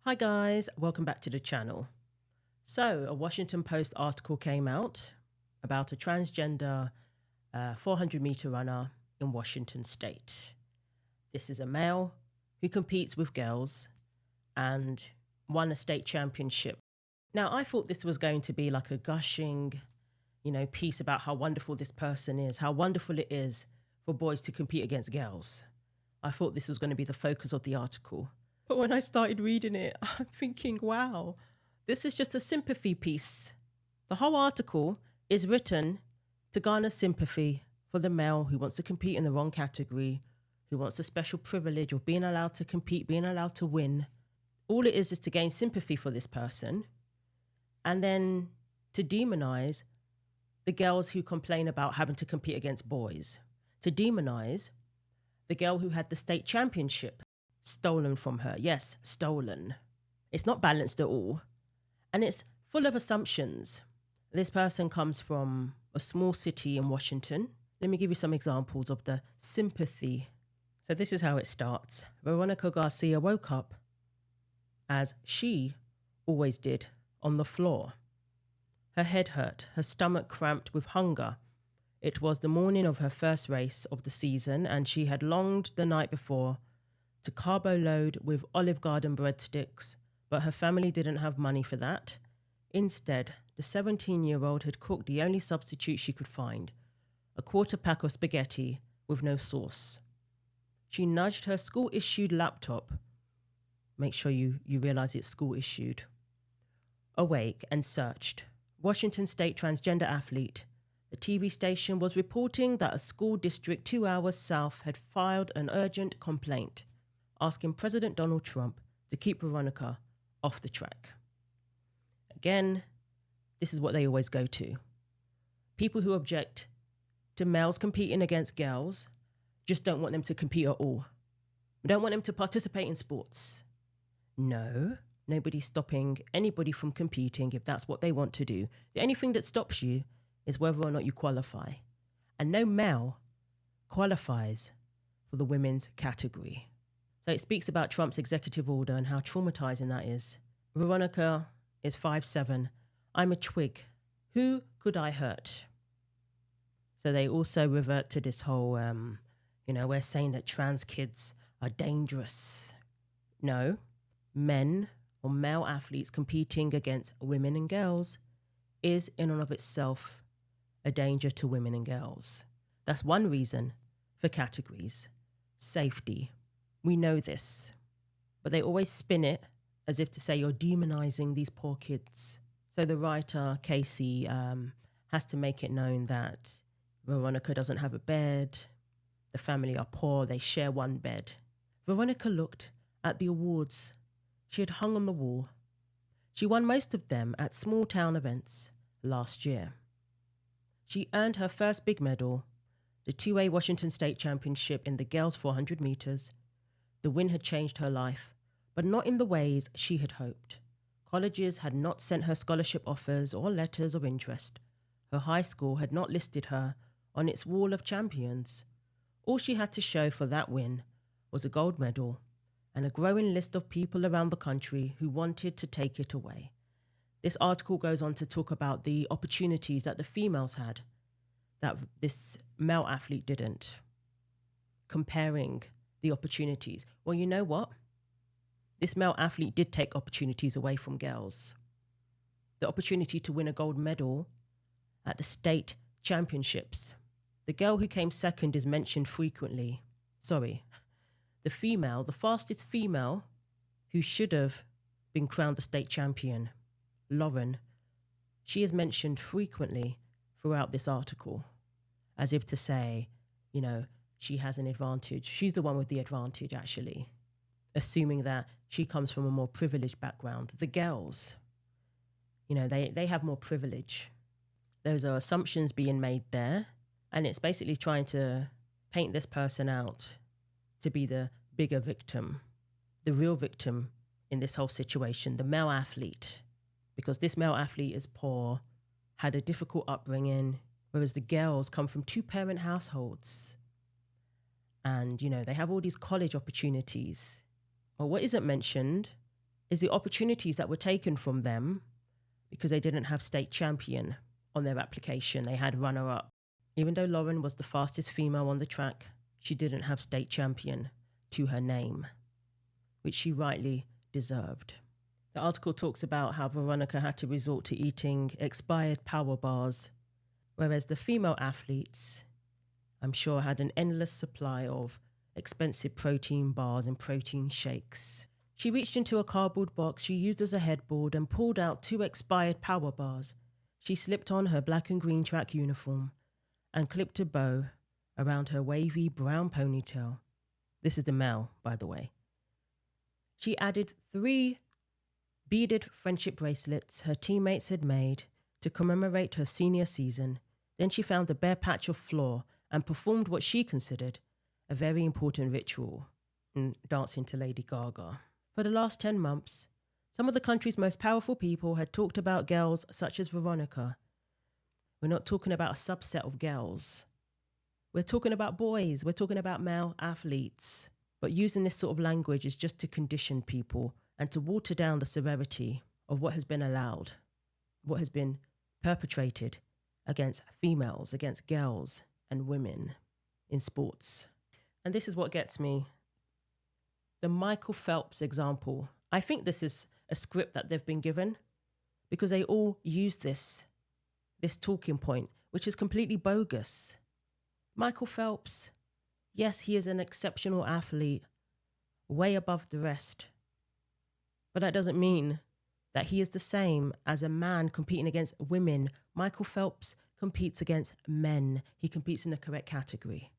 Hi guys, welcome back to the channel. So, a Washington Post article came out about a transgender 400-meter runner in Washington state. This is a male who competes with girls and won a state championship. Now, I thought this was going to be like a gushing, piece about how wonderful this person is, how wonderful it is for boys to compete against girls. I thought this was going to be the focus of the article. But when I started reading it, I'm thinking, wow, this is just a sympathy piece. The whole article is written to garner sympathy for the male who wants to compete in the wrong category, who wants the special privilege of being allowed to compete, being allowed to win. All it is to gain sympathy for this person and then to demonize the girls who complain about having to compete against boys, to demonize the girl who had the state championship stolen from her. Yes, stolen. It's not balanced at all. And it's full of assumptions. This person comes from a small city in Washington. Let me give you some examples of the sympathy. So this is how it starts. Veronica Garcia woke up, as she always did, on the floor. Her head hurt, her stomach cramped with hunger. It was the morning of her first race of the season, and she had longed the night before to carbo load with Olive Garden breadsticks, but her family didn't have money for that. Instead, the 17-year-old had cooked the only substitute she could find, a quarter pack of spaghetti with no sauce. She nudged her school-issued laptop, make sure you realize it's school-issued, awake and searched. Washington State transgender athlete. The TV station was reporting that a school district 2 hours south had filed an urgent complaint asking President Donald Trump to keep Veronica off the track. Again, this is what they always go to. People who object to males competing against girls just don't want them to compete at all. We don't want them to participate in sports. No, nobody's stopping anybody from competing if that's what they want to do. The only thing that stops you is whether or not you qualify. And no male qualifies for the women's category. So it speaks about Trump's executive order and how traumatizing that is. Veronica is 5'7". I'm a twig. Who could I hurt? So they also revert to this whole, we're saying that trans kids are dangerous. No, men or male athletes competing against women and girls is in and of itself a danger to women and girls. That's one reason for categories. Safety. We know this, but they always spin it as if to say you're demonizing these poor kids. So the writer, Casey, has to make it known that Veronica doesn't have a bed, the family are poor, they share one bed. Veronica looked at the awards she had hung on the wall. She won most of them at small town events last year. She earned her first big medal, the 2A Washington State Championship in the girls' 400 meters. The win had changed her life, but not in the ways she had hoped. Colleges had not sent her scholarship offers or letters of interest. Her high school had not listed her on its wall of champions. All she had to show for that win was a gold medal and a growing list of people around the country who wanted to take it away. This article goes on to talk about the opportunities that the females had that this male athlete didn't, comparing the opportunities. Well, you know what? This male athlete did take opportunities away from girls. The opportunity to win a gold medal at the state championships. The girl who came second is mentioned frequently. The fastest female who should have been crowned the state champion, Lauren, she is mentioned frequently throughout this article, as if to say, she has an advantage. She's the one with the advantage, actually, assuming that she comes from a more privileged background. The girls, they have more privilege. Those are assumptions being made there, and it's basically trying to paint this person out to be the bigger victim, the real victim in this whole situation, the male athlete, because this male athlete is poor, had a difficult upbringing, whereas the girls come from two-parent households. And, they have all these college opportunities. Well, what isn't mentioned is the opportunities that were taken from them because they didn't have state champion on their application. They had runner-up. Even though Lauren was the fastest female on the track, she didn't have state champion to her name, which she rightly deserved. The article talks about how Veronica had to resort to eating expired power bars, whereas the female athletes, I'm sure, had an endless supply of expensive protein bars and protein shakes. She reached into a cardboard box she used as a headboard and pulled out 2 expired power bars. She slipped on her black and green track uniform and clipped a bow around her wavy brown ponytail. This is the male, by the way. She added 3 beaded friendship bracelets her teammates had made to commemorate her senior season. Then she found a bare patch of floor and performed what she considered a very important ritual, dancing to Lady Gaga. For the last 10 months, some of the country's most powerful people had talked about girls such as Veronica. We're not talking about a subset of girls. We're talking about boys. We're talking about male athletes. But using this sort of language is just to condition people and to water down the severity of what has been allowed, what has been perpetrated against females, against girls and women in sports. And this is what gets me. The Michael Phelps example. I think this is a script that they've been given because they all use this talking point, which is completely bogus. Michael Phelps, yes, he is an exceptional athlete, way above the rest. But that doesn't mean that he is the same as a man competing against women. Michael Phelps competes against men. He competes in the correct category.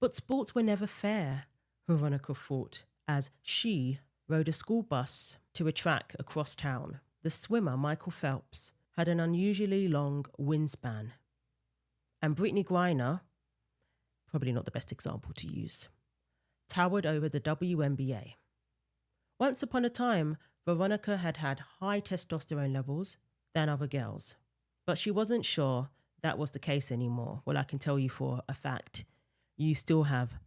But sports were never fair, Veronica thought, as she rode a school bus to a track across town. The swimmer, Michael Phelps, had an unusually long wingspan. And Brittany Griner, probably not the best example to use, towered over the WNBA. Once upon a time, Veronica had high testosterone levels than other girls, but she wasn't sure that was the case anymore. Well, I can tell you for a fact, you still have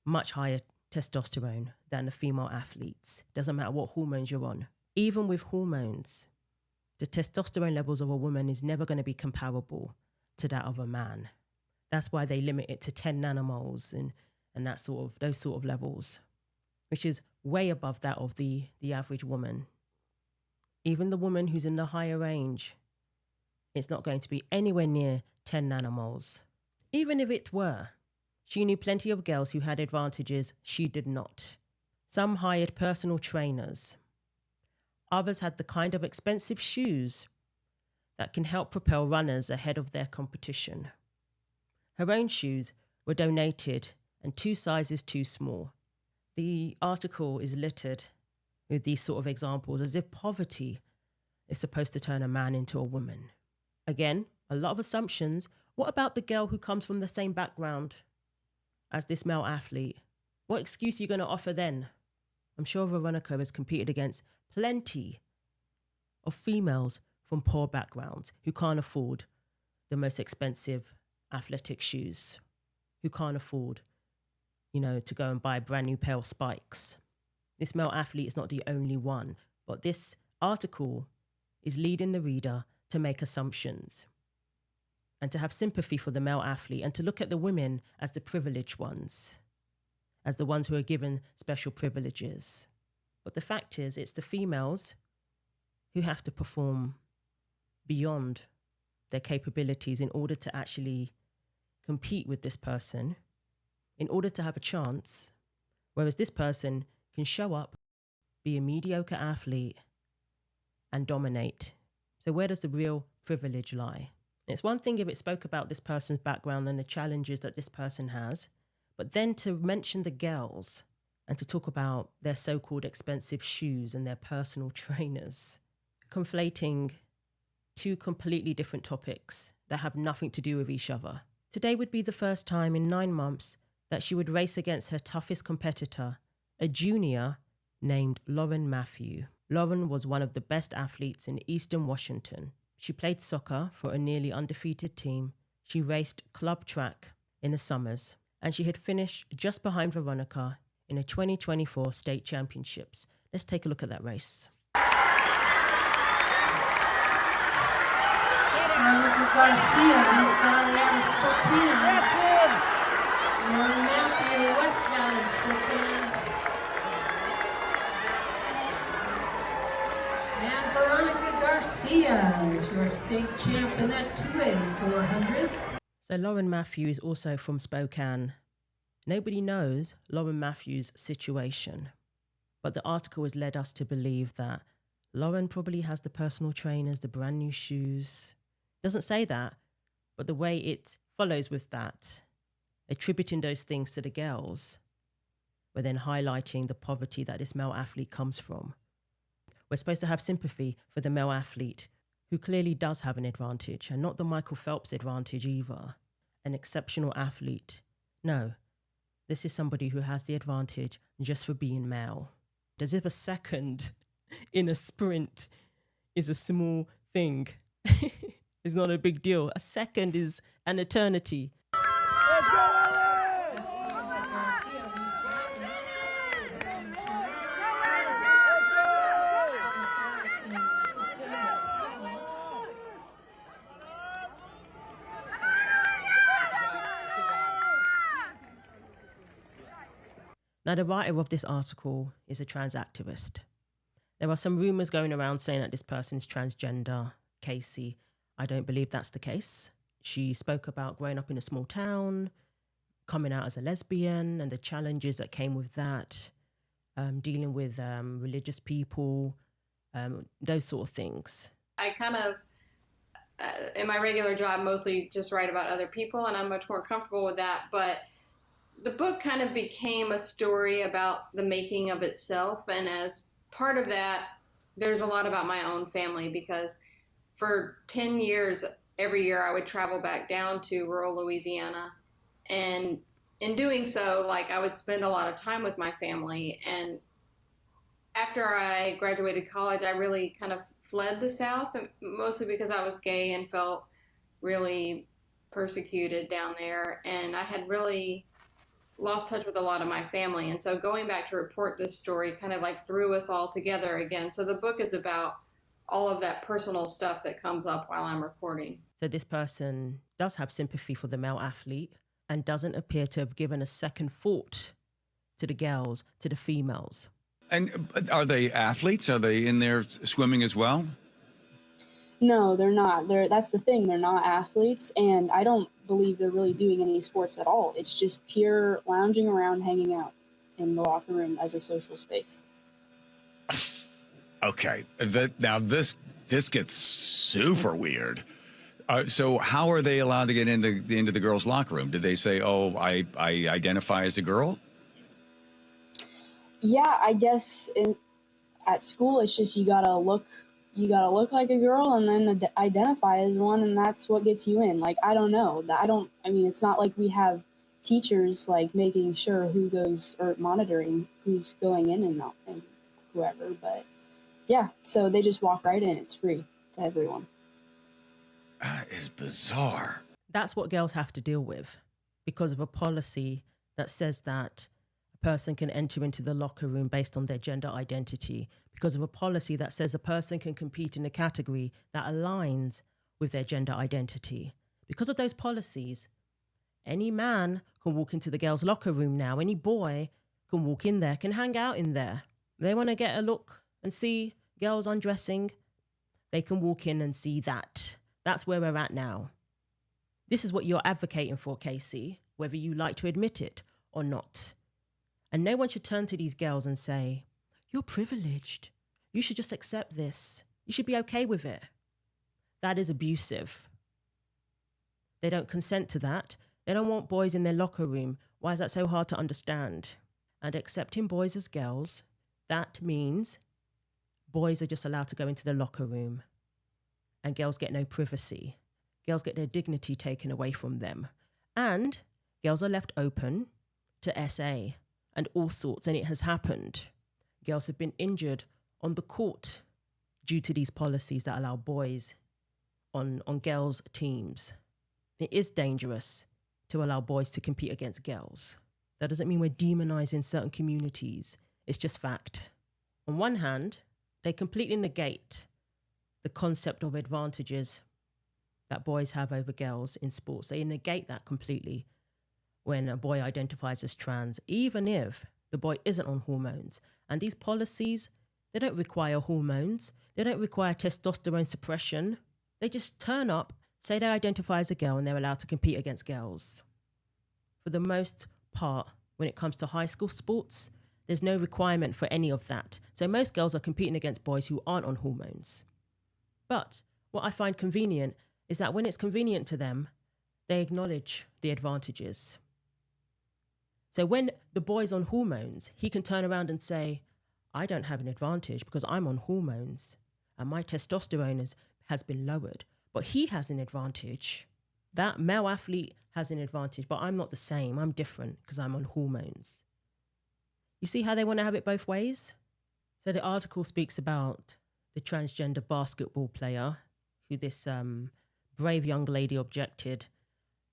much higher testosterone than the female athletes. Doesn't matter what hormones you're on. Even with hormones, the testosterone levels of a woman is never going to be comparable to that of a man. That's why they limit it to 10 nanomoles and those sort of levels, which is way above that of the average woman. Even the woman who's in the higher range, it's not going to be anywhere near 10 nanomoles. Even if it were, she knew plenty of girls who had advantages she did not. Some hired personal trainers. Others had the kind of expensive shoes that can help propel runners ahead of their competition. Her own shoes were donated and 2 sizes too small. The article is littered with these sort of examples as if poverty is supposed to turn a man into a woman. Again, a lot of assumptions. What about the girl who comes from the same background as this male athlete? What excuse are you going to offer then? I'm sure Veronica has competed against plenty of females from poor backgrounds who can't afford the most expensive athletic shoes, who can't afford, to go and buy a brand new pair of spikes. This male athlete is not the only one, but this article is leading the reader to make assumptions and to have sympathy for the male athlete and to look at the women as the privileged ones, as the ones who are given special privileges. But the fact is, it's the females who have to perform beyond their capabilities in order to actually compete with this person, in order to have a chance, whereas this person can show up, be a mediocre athlete, and dominate. So where does the real privilege lie? It's one thing if it spoke about this person's background and the challenges that this person has, but then to mention the girls and to talk about their so-called expensive shoes and their personal trainers, conflating 2 completely different topics that have nothing to do with each other. Today would be the first time in 9 months that she would race against her toughest competitor, a junior named Lauren Matthew. Lauren was one of the best athletes in Eastern Washington. She played soccer for a nearly undefeated team. She raced club track in the summers, and she had finished just behind Veronica in the 2024 state championships. Let's take a look at that race. Veronica Garcia, East Valley out of Spokane. Lauren Matthew, West Valley, Spokane. And Veronica Garcia is your state champ in that 2A 400. So Lauren Matthew is also from Spokane. Nobody knows Lauren Matthew's situation, but the article has led us to believe that Lauren probably has the personal trainers, the brand new shoes. Doesn't say that, but the way it follows with that, attributing those things to the girls, we're then highlighting the poverty that this male athlete comes from. We're supposed to have sympathy for the male athlete who clearly does have an advantage, and not the Michael Phelps advantage either, an exceptional athlete. No, this is somebody who has the advantage just for being male. As if a second in a sprint is a small thing. It's not a big deal. A second is an eternity. Now, the writer of this article is a trans activist. There are some rumors going around saying that this person is transgender. Casey, I don't believe that's the case. She spoke about growing up in a small town, coming out as a lesbian and the challenges that came with that, dealing with religious people, those sort of things. I kind of, in my regular job, mostly just write about other people, and I'm much more comfortable with that. But the book kind of became a story about the making of itself. And as part of that, there's a lot about my own family, because for 10 years, every year I would travel back down to rural Louisiana. And in doing so, I would spend a lot of time with my family. And after I graduated college, I really kind of fled the South, mostly because I was gay and felt really persecuted down there. And I had really lost touch with a lot of my family. And so going back to report this story kind of threw us all together again. So the book is about all of that personal stuff that comes up while I'm reporting. So this person does have sympathy for the male athlete and doesn't appear to have given a second thought to the girls, to the females. And are they athletes? Are they in there swimming as well? No, they're not. That's the thing. They're not athletes, and I don't believe they're really doing any sports at all. It's just pure lounging around, hanging out in the locker room as a social space. Okay. Now this gets super weird. So how are they allowed to get into the girls' locker room? Did they say, "Oh, I identify as a girl"? Yeah, I guess at school it's just you gotta look like a girl and then identify as one, and that's what gets you in. I don't know. I mean, it's not like we have teachers making sure who goes or monitoring who's going in and not and whoever. But yeah, so they just walk right in. It's free to everyone. That is bizarre. That's what girls have to deal with because of a policy that says that a person can enter into the locker room based on their gender identity, because of a policy that says a person can compete in a category that aligns with their gender identity. Because of those policies, any man can walk into the girls' locker room now. Any boy can walk in there, can hang out in there. They want to get a look and see girls undressing. They can walk in and see that. That's where we're at now. This is what you're advocating for, Casey, whether you like to admit it or not. And no one should turn to these girls and say, "You're privileged. You should just accept this. You should be okay with it." That is abusive. They don't consent to that. They don't want boys in their locker room. Why is that so hard to understand? And accepting boys as girls, that means boys are just allowed to go into the locker room and girls get no privacy. Girls get their dignity taken away from them. And girls are left open to SA and all sorts, and it has happened. Girls have been injured on the court due to these policies that allow boys on girls' teams. It is dangerous to allow boys to compete against girls. That doesn't mean we're demonizing certain communities. It's just fact. On one hand, they completely negate the concept of advantages that boys have over girls in sports. They negate that completely when a boy identifies as trans, even if the boy isn't on hormones. And these policies, they don't require hormones. They don't require testosterone suppression. They just turn up, say they identify as a girl, and they're allowed to compete against girls. For the most part, when it comes to high school sports, there's no requirement for any of that. So most girls are competing against boys who aren't on hormones. But what I find convenient is that when it's convenient to them, they acknowledge the advantages. So when the boy's on hormones, he can turn around and say, I don't have an advantage because I'm on hormones and my testosterone has been lowered, but he has an advantage. That male athlete has an advantage, but I'm not the same. I'm different because I'm on hormones. You see how they want to have it both ways? So the article speaks about the transgender basketball player who this brave young lady objected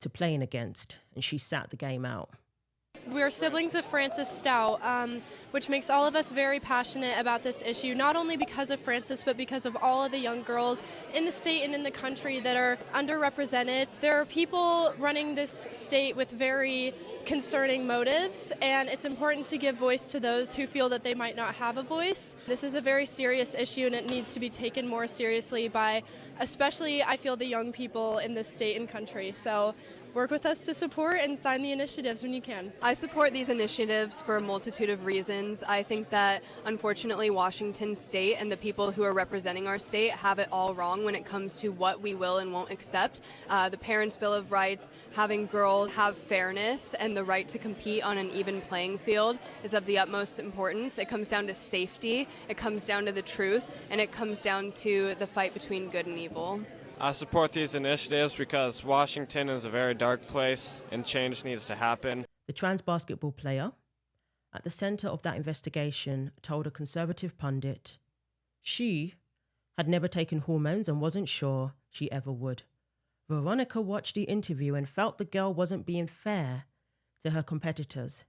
to playing against, and she sat the game out. We're siblings of Frances Stout, which makes all of us very passionate about this issue, not only because of Frances, but because of all of the young girls in the state and in the country that are underrepresented. There are people running this state with very concerning motives, and it's important to give voice to those who feel that they might not have a voice. This is a very serious issue, and it needs to be taken more seriously by, especially, I feel, the young people in this state and country. So work with us to support and sign the initiatives when you can. I support these initiatives for a multitude of reasons. I think that, unfortunately, Washington State and the people who are representing our state have it all wrong when it comes to what we will and won't accept. The Parents' Bill of Rights, having girls have fairness and the right to compete on an even playing field is of the utmost importance. It comes down to safety, it comes down to the truth, and it comes down to the fight between good and evil. I support these initiatives because Washington is a very dark place and change needs to happen. The trans basketball player at the center of that investigation told a conservative pundit she had never taken hormones and wasn't sure she ever would. Veronica watched the interview and felt the girl wasn't being fair to her competitors.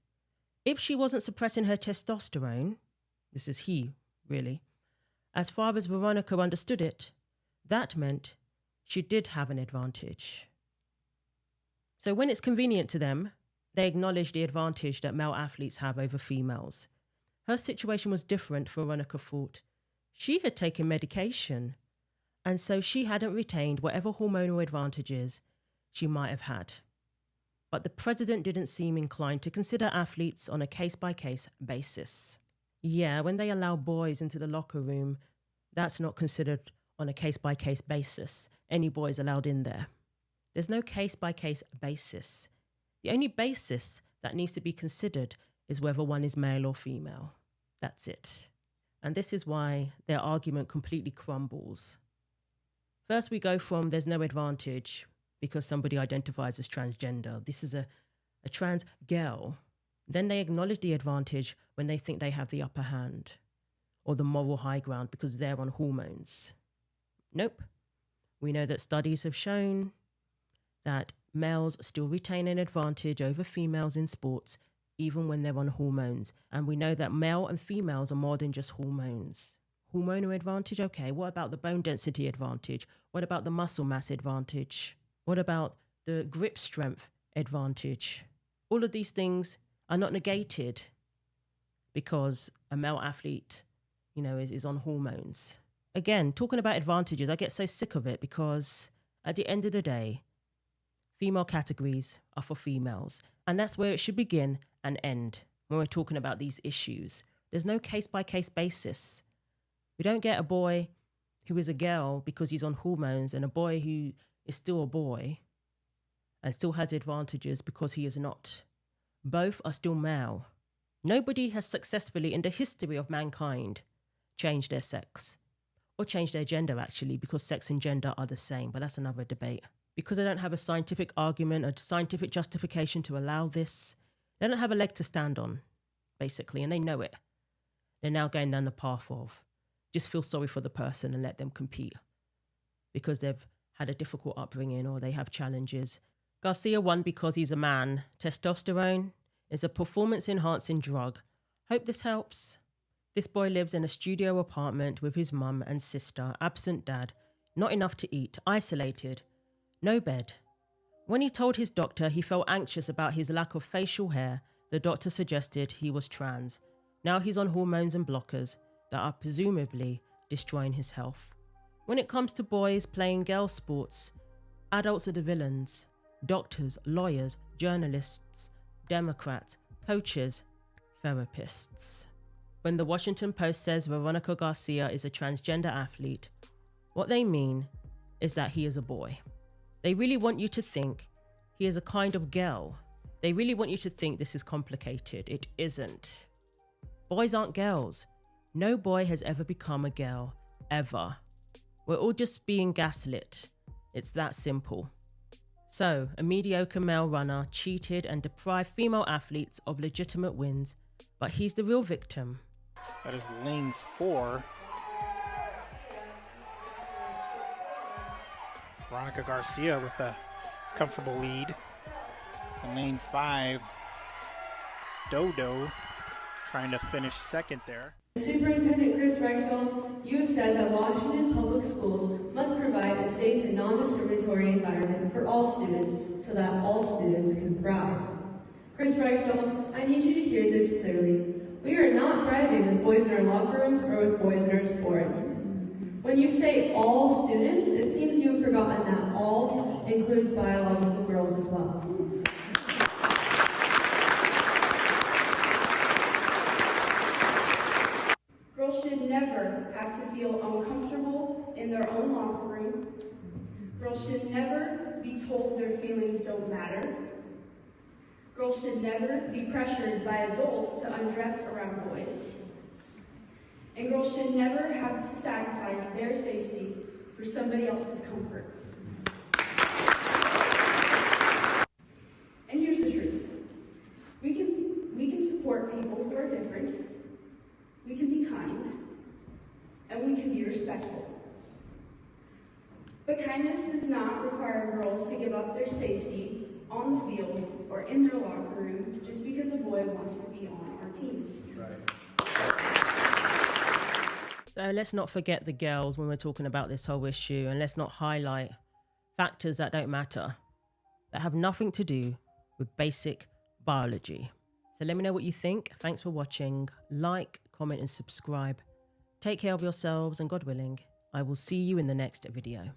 If she wasn't suppressing her testosterone, this is he, really, as far as Veronica understood it, that meant she did have an advantage. So when it's convenient to them, they acknowledge the advantage that male athletes have over females. Her situation was different, Veronica thought. She had taken medication, and so she hadn't retained whatever hormonal advantages she might have had. But the president didn't seem inclined to consider athletes on a case-by-case basis. Yeah, when they allow boys into the locker room, that's not considered on a case-by-case basis. Any boys allowed in there. There's no case-by-case basis. The only basis that needs to be considered is whether one is male or female. That's it. And this is why their argument completely crumbles. First, we go from there's no advantage because somebody identifies as transgender. This is a trans girl. Then they acknowledge the advantage when they think they have the upper hand or the moral high ground because they're on hormones. Nope. We know that studies have shown that males still retain an advantage over females in sports, even when they're on hormones. And we know that male and females are more than just hormones. Hormonal advantage, okay. What about the bone density advantage? What about the muscle mass advantage? What about the grip strength advantage? All of these things are not negated because a male athlete, is on hormones. Again, talking about advantages, I get so sick of it because at the end of the day, female categories are for females. And that's where it should begin and end when we're talking about these issues. There's no case-by-case basis. We don't get a boy who is a girl because he's on hormones and a boy who is still a boy and still has advantages because he is not. Both are still male. Nobody has successfully in the history of mankind changed their sex. Or change their gender, actually, because sex and gender are the same. But that's another debate. Because they don't have a scientific argument, a scientific justification to allow this, they don't have a leg to stand on, basically, and they know it. They're now going down the path of just feel sorry for the person and let them compete because they've had a difficult upbringing or they have challenges. Garcia won because he's a man. Testosterone is a performance-enhancing drug. Hope this helps. This boy lives in a studio apartment with his mum and sister, absent dad, not enough to eat, isolated, no bed. When he told his doctor he felt anxious about his lack of facial hair, the doctor suggested he was trans. Now he's on hormones and blockers that are presumably destroying his health. When it comes to boys playing girl sports, adults are the villains. Doctors, lawyers, journalists, Democrats, coaches, therapists. When the Washington Post says Veronica Garcia is a transgender athlete, what they mean is that he is a boy. They really want you to think he is a kind of girl. They really want you to think this is complicated. It isn't. Boys aren't girls. No boy has ever become a girl, ever. We're all just being gaslit. It's that simple. So, a mediocre male runner cheated and deprived female athletes of legitimate wins, but he's the real victim. That is lane 4. Veronica Garcia with a comfortable lead. In lane 5, Dodo trying to finish second there. Superintendent Chris Reichtel, you have said that Washington Public Schools must provide a safe and non-discriminatory environment for all students so that all students can thrive. Chris Reichtel, I need you to hear this clearly. We are not thriving with boys in our locker rooms or with boys in our sports. When you say all students, it seems you have forgotten that all includes biological girls as well. Girls should never have to feel uncomfortable in their own locker room. Girls should never be told their feelings don't matter. Girls should never be pressured by adults to undress around boys. And girls should never have to sacrifice their safety for somebody else's comfort. And here's the truth. We can support people who are different. We can be kind, and we can be respectful. But kindness does not require girls to give up their safety on the field or in their locker room just because a boy wants to be on our team. So let's not forget the girls when we're talking about this whole issue, and let's not highlight factors that don't matter, that have nothing to do with basic biology. So let me know what you think. Thanks for watching. Like, comment and subscribe. Take care of yourselves, and God willing, I will see you in the next video.